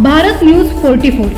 Bharat news 44.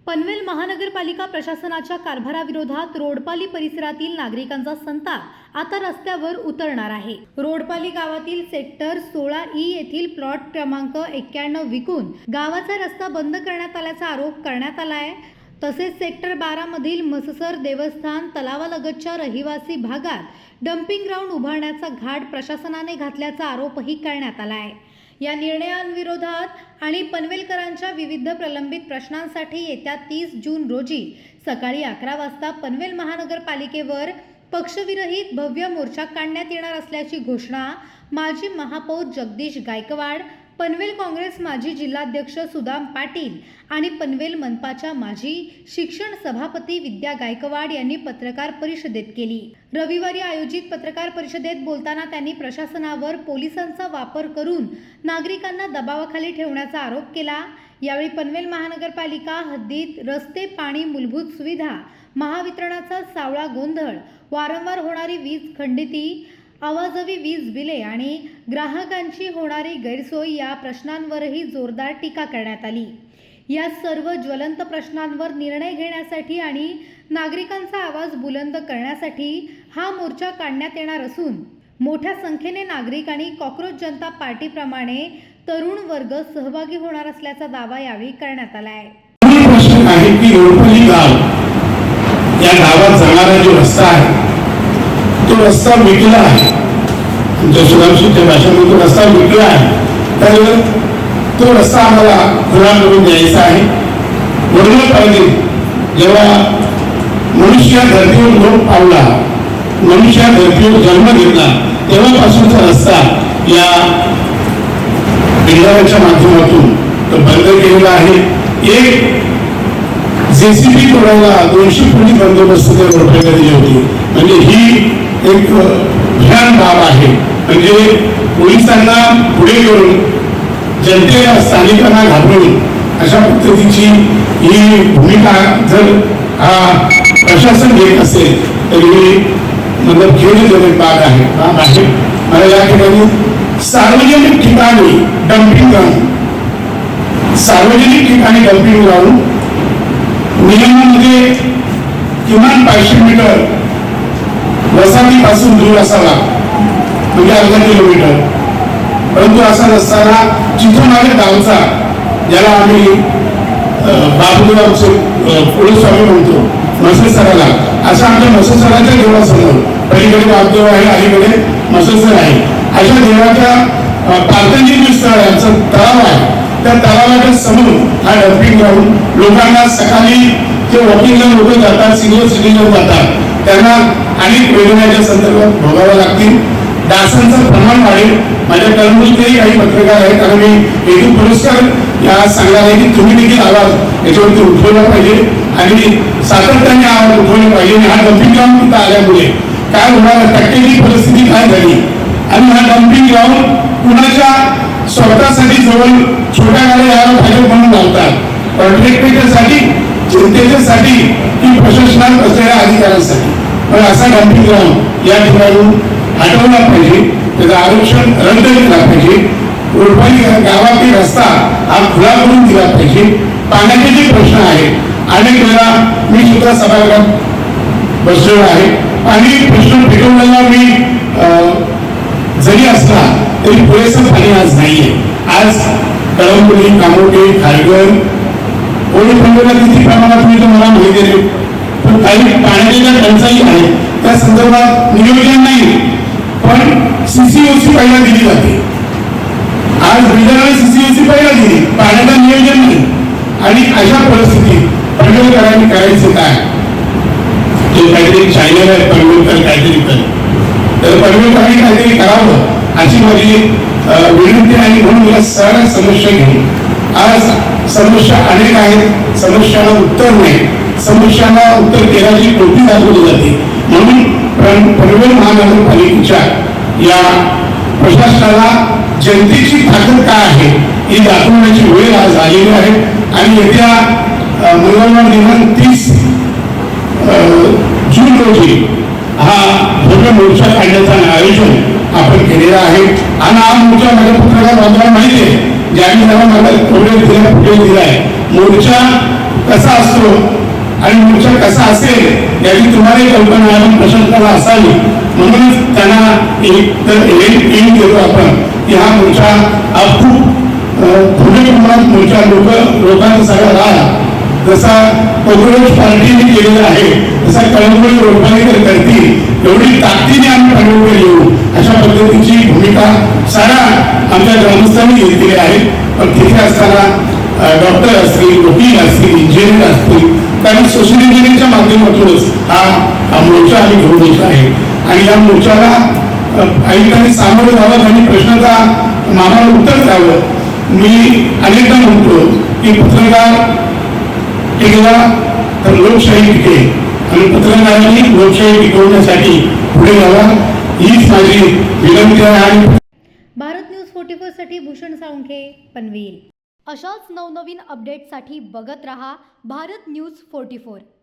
Panvel महानगरपालिका प्रशासनाच्या कारभाराविरोधात रोडपाली परिसरातील नागरिकांचा संताप आता रस्त्यावर उतरणार आहे. रोडपाली गावातील सेक्टर 16E येथील प्लॉट क्रमांक 91 विकून गावाचा रस्ता बंद करण्यात आल्याचा आरोप करण्यात आला आहे. तसेच सेक्टर 12 मधील म्हससर देवस्थान तलावालगतच्या रहिवासी भागात डम्पिंग ग्राउंड उभारण्याचा घाट प्रशासनाने घातल्याचा आरोपही करण्यात आला आहे. या निर्णयांविरोधात आणि पनवेलकरांच्या विविध प्रलंबित प्रश्नांसाठी येत्या 30 जून रोजी सकाळी 11 वाजता पनवेल महानगरपालिकेवर पक्षविरहित भव्य मोर्चा काढण्यात येणार असल्याची घोषणा माजी महापौर जगदीश गायकवाड, पनवेल काँग्रेस माजी जिल्हाध्यक्ष सुदाम पाटील आणि पनवेल मनपाच्या माजी शिक्षण सभापती विद्या गायकवाड यांनी पत्रकार परिषदेत केली. रविवारी आयोजित पत्रकार परिषदेत बोलताना त्यांनी प्रशासनावर पोलिसांचा वापर करून नागरिकांना दबावाखाली ठेवण्याचा आरोप केला. यावेळी पनवेल महानगरपालिका हद्दीत रस्ते, पाणी, मूलभूत सुविधा, महावितरणाचा सावळा गोंधळ, वारंवार होणारी वीज खंडिती, आवाजवी वीज बिले आणि ग्राहकांची होणारी गैरसोय या प्रश्नांवरही जोरदार टीका करण्यात आली. या सर्व ज्वलंत प्रश्नांवर निर्णय घेण्यासाठी आणि नागरिकांचा आवाज बुलंद करण्यासाठी हा मोर्चा काढण्यात येणार असून मोठ्या संख्येने नागरिक आणि कॉक्रोच जनता पार्टीप्रमाणे तरुण वर्ग सहभागी होणार असल्याचा दावा यावेळी करण्यात आला आहे. प्रश्न आहे की रोडपाली गाव या गावात जाणारा जो रस्ता आहे तो रस्ता विकला आहे. तुमच्या सुधांशूच्या भाषेमध्ये तो रस्ता विकला आहे, तर तो रस्ता आम्हाला खुला करून द्यायचा आहे. म्हणून पाहिजे जेव्हा मनुष्य धर्तीवर लोक पावला, मनुष्य धर्तीवर जन्म घेतला, तेव्हापासूनचा रस्ता या बिल्डरांच्या माध्यमातून तो बंद केलेला आहे. एक जेसीबी तोडायला 200 कोटी बंदोबस्त रुपये दिली होती. म्हणजे ही एक भयान बाब आहे. म्हणजे पोलिसांना पुढे करून जनतेला, स्थानिकांना घाबरून अशा पद्धतीची ही भूमिका जर हा प्रशासन घेत असेल तर ही मतलब खेळजनक बाब आहे. मला या ठिकाणी सार्वजनिक ठिकाणी डम्पिंग ग्राउंड, सार्वजनिक ठिकाणी डम्पिंग ग्राउंड नियमामध्ये किमान 500 मीटर वसाहतीपासून दूर असावा, म्हणजे अर्धा किलोमीटर. परंतु असा नसताना जिथून माझ्या गावचा, ज्याला आम्ही बाबूरावचे कुलस्वामी म्हणतो, म्हससराला, अशा आमच्या म्हससराच्या देवासमोर पलीकडे बाबदेव आहे, अलीकडे म्हससर आहे, अशा देवाच्या प्रार्थनेचे स्थळ आमचं तलाव आहे. त्या तलावाच्या समोर हा डम्पिंग ग्राउंड लोकांना सकाळी जे वॉकिंगला लोक जातात, सिनियर सिटीजन जातात, त्यांना अनेक वेदनाच्या संदर्भात भोगाव्या लागतील. डासांचं प्रमाण वाढेल. माझ्या कर्मचारी काही पत्रकार आहेत आणि मी हेतू पुरस्कार या सांगणार आहे की तुम्ही देखील आवाज याच्यावरती उठवला पाहिजे आणि सातत्याने आवाज उठवला पाहिजे. हा डम्पिंग ग्राउंड तिथं आल्यामुळे काय होणार, टक्केची परिस्थिती काय झाली आणि हा डम्पिंग ग्राउंड कुणाच्या स्वतःसाठी जवळ छोट्या गाड्या याला भाजप म्हणून लावतात, कॉन्ट्रॅक्टरसाठी, जनतेच्यासाठी की प्रशासनात असलेल्या अधिकाऱ्यांसाठी. पण असा डम्पिंग ग्राउंड या ठिकाणी हटवला पाहिजे, त्याचं आरक्षण रद्द केला पाहिजे. रोडपाली गावातील रस्ता हा खुला करून दिला पाहिजे. पाण्याचे जे प्रश्न आहेत, अनेक वेळा मी सुद्धा सभागृहात बसलेलो आहे, पाणी प्रश्न पेटवलेला मी जरी असला तरी पुरेसं पाणी आज नाहीये. आज कळंबोली, कामोटे, खारघर, ओळखला किती प्रमाणात मी तुम्हाला माहिती आहे. पण काही पाण्याच्या ज्या टंचाई आहेत त्या संदर्भात नियोजन नाही, पण CCOC पहिला दिली जाते. आज बिल्डरांनी CCOC पहिला दिली, पाण्याचं नियोजन नाही. आणि अशा परिस्थितीत पनवेलकरांनी करायचं काय? जे काहीतरी चायनल आहे, पनवेलकर काहीतरी कर, तर पनवेलकरांनी काहीतरी करावं अशी माझी विनंती आहे. म्हणून या सगळ्या समस्या घेऊन आज समस्या अनेक आहेत, समस्यांना उत्तर नाही, समस्यांना उत्तर देण्याची कृती दाखवली जाते. म्हणून पनवेल महानगरपालिकेच्या या प्रशासनाला जनतेची ताकद काय आहे ही दाखवण्याची वेळ आज आलेली आहे. आणि येत्या मंगळवार दिनांक 30 जून रोजी हा भव्य मोर्चा काढण्याचं आयोजन आपण केलेलं आहे. आणि हा मोर्चा माझ्या पत्रकार बांधवांना माहिती आहे ज्यांनी जरा मला कव्हरेज दिला फुटेज दिलाय मोर्चा कसा असतो आणि मोर्चा कसा असेल याची तुम्हाला कल्पना आपण प्रशासनाला असावी म्हणूनच त्यांना एक देतो आपण की हा मोर्चा हा खूप थोड्या प्रमाणात मोर्चा लोकांचा सगळा राहा जसा काँग्रेस पार्टीने केलेला आहे तसा कळंबोली रोडपालीकर करतील एवढी ताकदीने आम्ही पनवेलवर येऊ अशा पद्धतीची भूमिका सारा आमच्या ग्रामस्थांनी घेतलेली आहे पण तिथे असताना डॉक्टर असतील वकील असतील इंजिनियर असतील कारण सोशल इंजिनिअरिंगच्या माध्यमातूनच हा मोर्चा आम्ही घेऊन येत आहे आणि या मोर्चाला ऐकाने सामोरं जावं आणि प्रश्नाचा मामाला उत्तर द्यावं मी अनेकदा म्हणतो की पत्रकार टिकला तर लोकशाही टिकेल आणि पत्रकारांनी लोकशाही टिकवण्यासाठी पुढे यावा हीच माझी विनंती आहे आणि भारत न्यूज 44 साठी भूषण साळुंखे पनवेल. अशाच नवनवीन अपडेटसाठी बघत रहा भारत न्यूज 44.